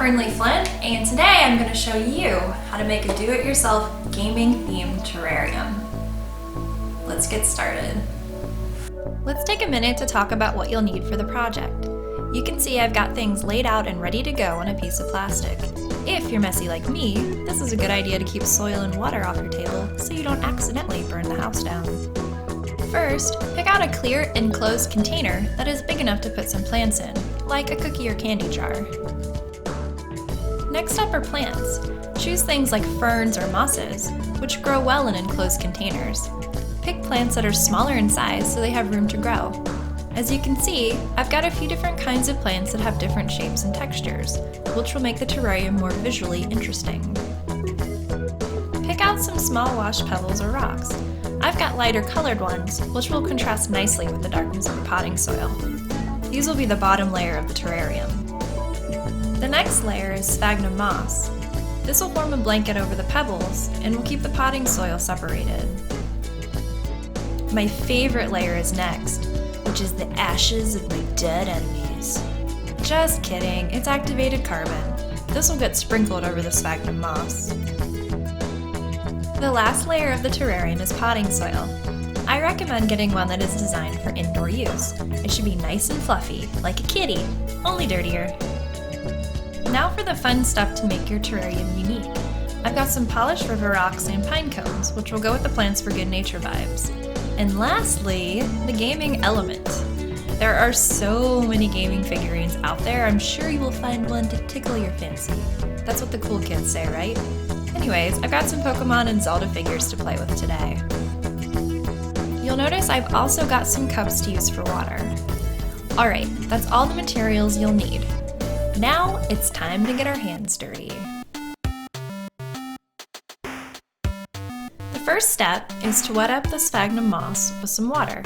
Fernleaf Flynn, and today I'm going to show you how to make a do-it-yourself gaming-themed terrarium. Let's get started. Let's take a minute to talk about what you'll need for the project. You can see I've got things laid out and ready to go on a piece of plastic. If you're messy like me, this is a good idea to keep soil and water off your table so you don't accidentally burn the house down. First, pick out a clear, enclosed container that is big enough to put some plants in, like a cookie or candy jar. Next up are plants. Choose things like ferns or mosses, which grow well in enclosed containers. Pick plants that are smaller in size so they have room to grow. As you can see, I've got a few different kinds of plants that have different shapes and textures, which will make the terrarium more visually interesting. Pick out some small washed pebbles or rocks. I've got lighter colored ones, which will contrast nicely with the darkness of the potting soil. These will be the bottom layer of the terrarium. The next layer is sphagnum moss. This will form a blanket over the pebbles and will keep the potting soil separated. My favorite layer is next, which is the ashes of my dead enemies. Just kidding, it's activated carbon. This will get sprinkled over the sphagnum moss. The last layer of the terrarium is potting soil. I recommend getting one that is designed for indoor use. It should be nice and fluffy, like a kitty, only dirtier. Now for the fun stuff to make your terrarium unique. I've got some polished river rocks and pine cones, which will go with the plants for good nature vibes. And lastly, the gaming element. There are so many gaming figurines out there, I'm sure you will find one to tickle your fancy. That's what the cool kids say, right? Anyways, I've got some Pokemon and Zelda figures to play with today. You'll notice I've also got some cups to use for water. Alright, that's all the materials you'll need. Now it's time to get our hands dirty. The first step is to wet up the sphagnum moss with some water.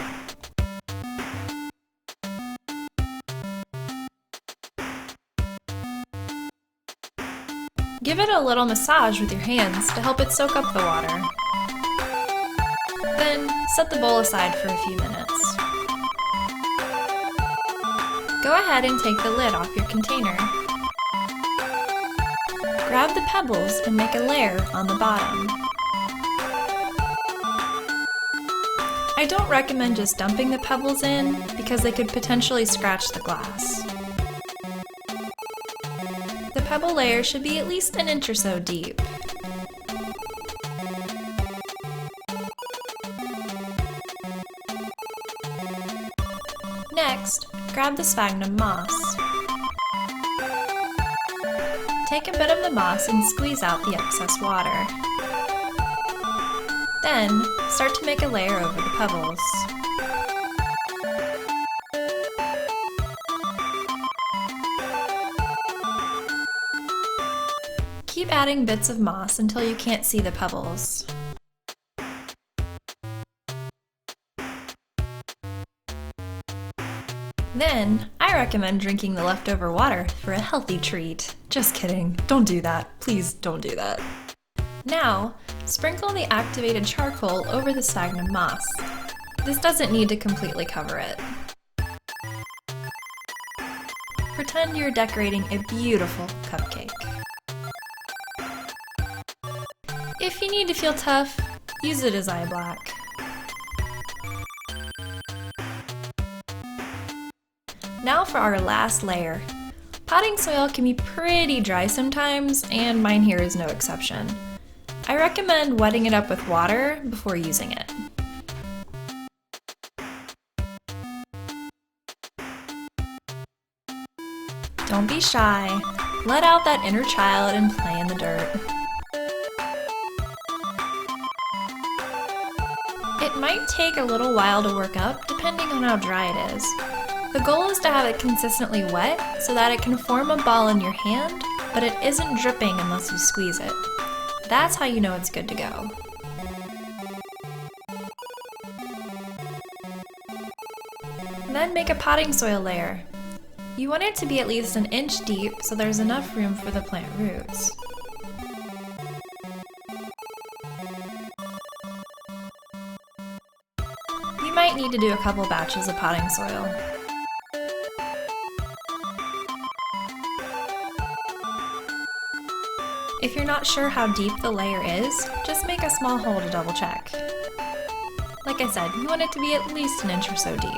Give it a little massage with your hands to help it soak up the water. Then set the bowl aside for a few minutes. Go ahead and take the lid off your container. Grab the pebbles and make a layer on the bottom. I don't recommend just dumping the pebbles in because they could potentially scratch the glass. The pebble layer should be at least an inch or so deep. Next, grab the sphagnum moss. Take a bit of the moss and squeeze out the excess water. Then, start to make a layer over the pebbles. Keep adding bits of moss until you can't see the pebbles. Then, I recommend drinking the leftover water for a healthy treat. Just kidding, don't do that. Please don't do that. Now, sprinkle the activated charcoal over the sphagnum moss. This doesn't need to completely cover it. Pretend you're decorating a beautiful cupcake. If you need to feel tough, use it as eye black. Now for our last layer. Potting soil can be pretty dry sometimes, and mine here is no exception. I recommend wetting it up with water before using it. Don't be shy. Let out that inner child and play in the dirt. It might take a little while to work up, depending on how dry it is. The goal is to have it consistently wet so that it can form a ball in your hand, but it isn't dripping unless you squeeze it. That's how you know it's good to go. Then make a potting soil layer. You want it to be at least an inch deep so there's enough room for the plant roots. You might need to do a couple batches of potting soil. If you're not sure how deep the layer is, just make a small hole to double check. Like I said, you want it to be at least an inch or so deep.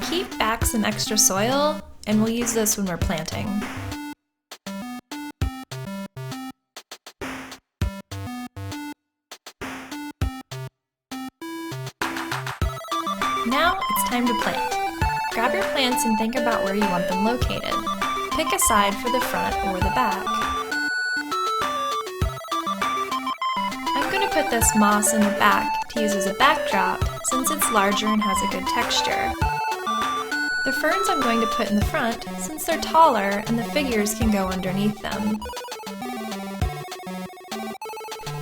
Keep back some extra soil, and we'll use this when we're planting. Now it's time to plant. Grab your plants and think about where you want them located. Pick a side for the front or the back. I'm going to put this moss in the back to use as a backdrop since it's larger and has a good texture. The ferns I'm going to put in the front since they're taller and the figures can go underneath them.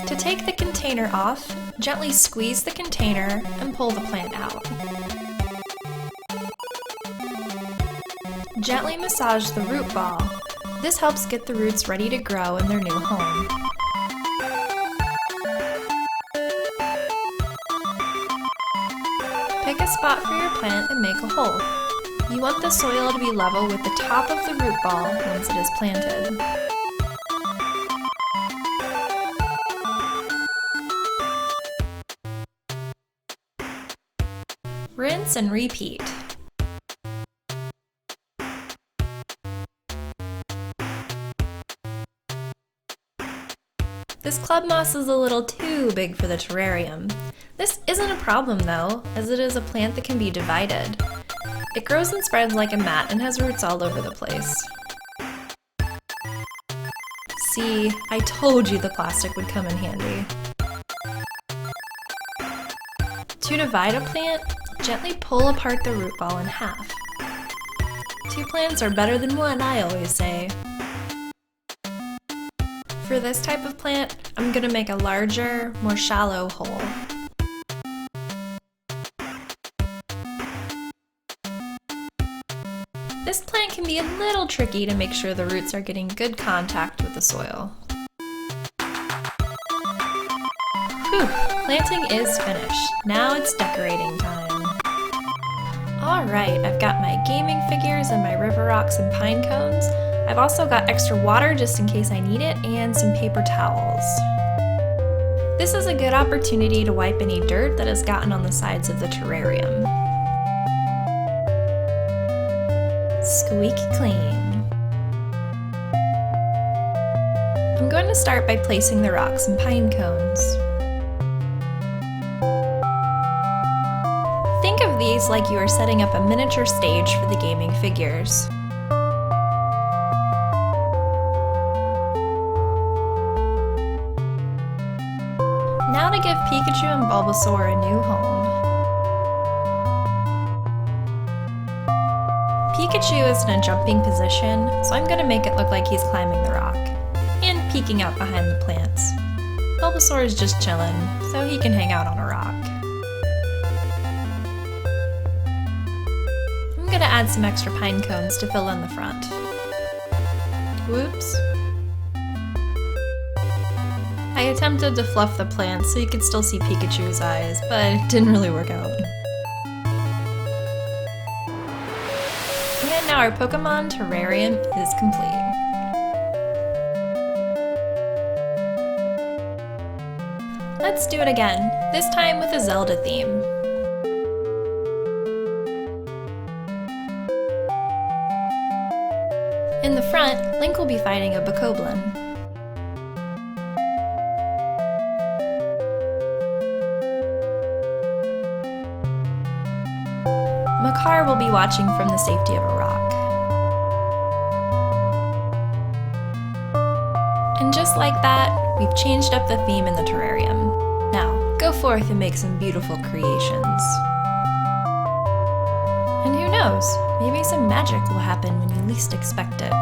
To take the container off, gently squeeze the container and pull the plant out. Gently massage the root ball. This helps get the roots ready to grow in their new home. Pick a spot for your plant and make a hole. You want the soil to be level with the top of the root ball once it is planted. Rinse and repeat. This club moss is a little too big for the terrarium. This isn't a problem though, as it is a plant that can be divided. It grows and spreads like a mat and has roots all over the place. See, I told you the plastic would come in handy. To divide a plant, gently pull apart the root ball in half. 2 plants are better than 1, I always say. For this type of plant, I'm going to make a larger, more shallow hole. This plant can be a little tricky to make sure the roots are getting good contact with the soil. Whew, planting is finished. Now it's decorating time. Alright, I've got my gaming figures and my river rocks and pine cones. I've also got extra water just in case I need it, and some paper towels. This is a good opportunity to wipe any dirt that has gotten on the sides of the terrarium. Squeaky clean. I'm going to start by placing the rocks and pine cones. Think of these like you are setting up a miniature stage for the gaming figures. Now to give Pikachu and Bulbasaur a new home. Pikachu is in a jumping position, so I'm going to make it look like he's climbing the rock and peeking out behind the plants. Bulbasaur is just chilling, so he can hang out on a rock. I'm going to add some extra pine cones to fill in the front. Whoops. I attempted to fluff the plants so you could still see Pikachu's eyes, but it didn't really work out. And now our Pokemon terrarium is complete. Let's do it again, this time with a Zelda theme. In the front, Link will be fighting a Bokoblin. Makar will be watching from the safety of a rock. And just like that, we've changed up the theme in the terrarium. Now, go forth and make some beautiful creations. And who knows, maybe some magic will happen when you least expect it.